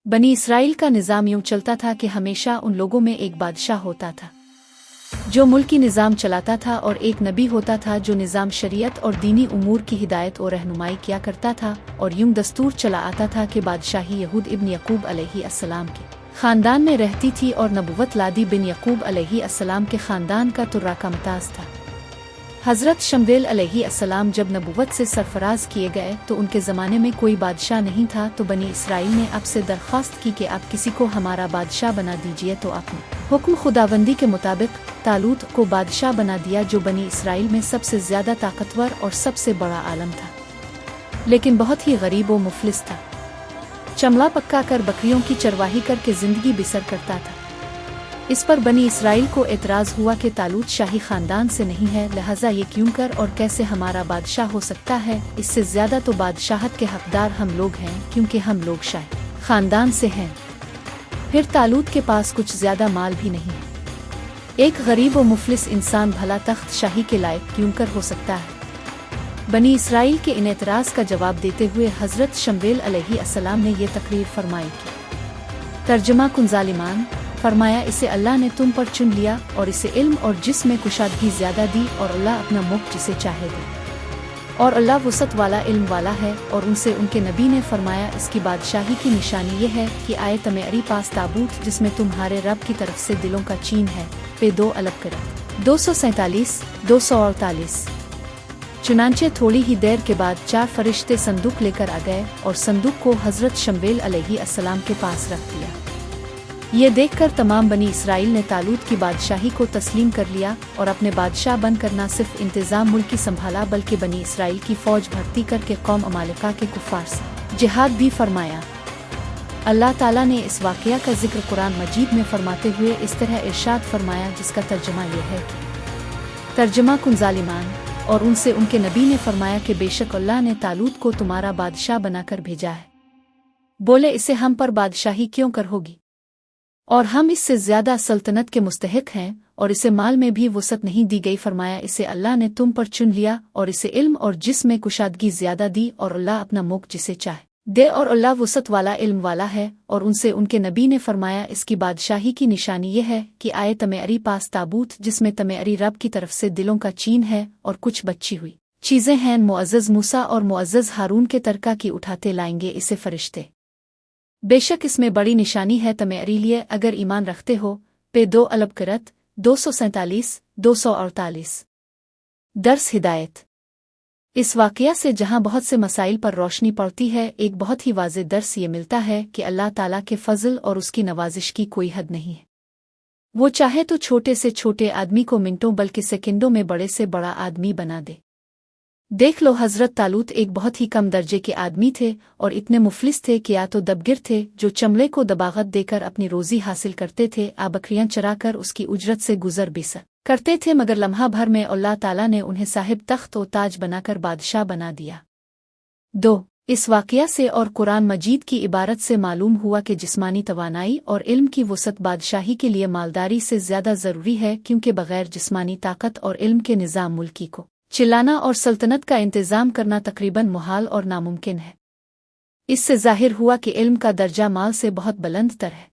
बनी इसराइल का निज़ाम यूं चलता था कि हमेशा उन लोगों में एक बादशाह होता था जो मुल्की निज़ाम चलाता था, और एक नबी होता था जो निज़ाम शरीयत और दीनी उमूर की हिदायत और रहनुमाई किया करता था। और यूं दस्तूर चला आता था कि बादशाही यहूद इब्न यकूब अलैहिस्सलाम के ख़ानदान में रहती थी, और नबुव्वत लादी बिन यकूब अलैहिस्सलाम के ख़ानदान का तुर्रा का मुमताज़ था। हज़रत शमवेल अलैहिस्सलाम जब नबुव्वत से सरफराज किए गए तो उनके ज़माने में कोई बादशाह नहीं था, तो बनी इसराइल ने अब से दरख्वास्त की कि आप किसी को हमारा बादशाह बना दीजिए। तो आपने हुक्म खुदाबंदी के मुताबिक तालूत को बादशाह बना दिया, जो बनी इसराइल में सबसे ज़्यादा ताकतवर और सबसे बड़ा आलम था, लेकिन बहुत ही गरीब व मुफलिस था। चमड़ा पक्का कर बकरियों की चरवाही करके ज़िंदगी बसर करता था। इस पर बनी इसराइल को एतराज़ हुआ कि तालूत शाही ख़ानदान से नहीं है, लिहाजा ये क्यों कर और कैसे हमारा बादशाह हो सकता है। इससे ज़्यादा तो बादशाहत के हकदार हम लोग हैं, क्योंकि हम लोग शाही ख़ानदान से हैं। फिर तालूत के पास कुछ ज़्यादा माल भी नहीं है। एक गरीब व मुफलिस इंसान भला तख्त शाही के लायक क्यों कर हो सकता है। बनी इसराइल के इन एतराज़ का जवाब देते हुए हज़रत शमवेल अलैहिस्सलाम ने यह तकरीर फरमाई कि तर्जुमा कुन ज़ालिमान, फरमाया इसे अल्लाह ने तुम पर चुन लिया और इसे इल्म और जिस्म में कुशादगी ज़्यादा दी, और अल्लाह अपना मुफ्त जिसे चाहे दे, और अल्लाह वसत वाला इल्म वाला है। और उनसे उनके नबी ने फरमाया इसकी बादशाही की निशानी ये है कि आए तुम्हारे पास ताबूत जिसमें तुम्हारे रब की तरफ से दिलों का चीन है। पे 2 अलग करत 247 248। चुनांचे थोड़ी ही देर के बाद 4 फरिश्ते संदूक लेकर आ गए और संदूक को हज़रत शमवेल अलैहिस्सलाम के पास रख दिया। ये देखकर तमाम बनी इसराइल ने तालूत की बादशाही को तस्लीम कर लिया और अपने बादशाह बनकर न सिर्फ इंतज़ाम मुल्क की संभाला, बल्कि बनी इसराइल की फ़ौज भर्ती करके कौम अमालिका के कुफ़ार से जिहाद भी फरमाया। अल्लाह ताला ने इस वाक़या का जिक्र कुरान मजीद में फरमाते हुए इस तरह इरशाद फरमाया, जिसका तर्जुमा यह है कि तर्जुमा कुन ज़ालिमान, और उनसे उनके नबी ने फरमाया कि बेशक अल्लाह ने तालूत को तुम्हारा बादशाह बनाकर भेजा है। बोले इसे हम पर बादशाही क्यों कर होगी, और हम इससे ज़्यादा सल्तनत के मुस्तहिक हैं, और इसे माल में भी वसत नहीं दी गई। फरमाया इसे अल्लाह ने तुम पर चुन लिया और इसे इल्म और जिस्म में कुशादगी ज़्यादा दी, और अल्लाह अपना मुल्क जिसे चाहे दे, और अल्लाह वसत वाला इल्म वाला है। और उनसे उनके नबी ने फरमाया इसकी बादशाही की निशानी ये है कि आए तुम्हारी पास ताबूत जिसमें तुम्हारी रब की तरफ से दिलों का चीन है, और कुछ बची हुई चीज़ें हैं मुअज़्ज़ज़ मूसा और मुअज़्ज़ज़ हारून के तरका की उठाते लाएंगे इसे फरिश्ते। बेशक इसमें बड़ी निशानी है तुम्हारे लिए अगर ईमान रखते हो। पे 2 अलग करत 247 248। दर्स हिदायत। इस वाक़या से जहाँ बहुत से मसाइल पर रोशनी पड़ती है, एक बहुत ही वाज़ेह दर्स ये मिलता है कि अल्लाह ताला के फ़ज़ल और उसकी नवाजिश की कोई हद नहीं है। वो चाहे तो छोटे से छोटे आदमी को मिनटों बल्कि सेकंडों में बड़े से बड़ा आदमी बना दे। देख लो हज़रत तालूत एक बहुत ही कम दर्जे के आदमी थे और इतने मुफलिस थे कि या तो दबगिर थे जो चमड़े को दबागत देकर अपनी रोज़ी हासिल करते थे, आ बकरियां चराकर उसकी उजरत से गुजर बिसर करते थे, मगर लम्हा भर में अल्लाह ताला ने उन्हें साहिब तख्त और ताज बनाकर बादशाह बना दिया। 2. इस वाक़या से और कुरान मजीद की इबारत से मालूम हुआ कि जिस्मानी तवानाई और इल्म की वसत बादशाही के लिए मालदारी से ज़्यादा ज़रूरी है, क्योंकि बग़ैर जिस्मानी ताकत और इल्म के निज़ाम मुल्की को चिल्लाना और सल्तनत का इंतज़ाम करना तकरीबन मुहाल और नामुमकिन है। इससे ज़ाहिर हुआ कि इल्म का दर्जा माल से बहुत बुलंद तर है।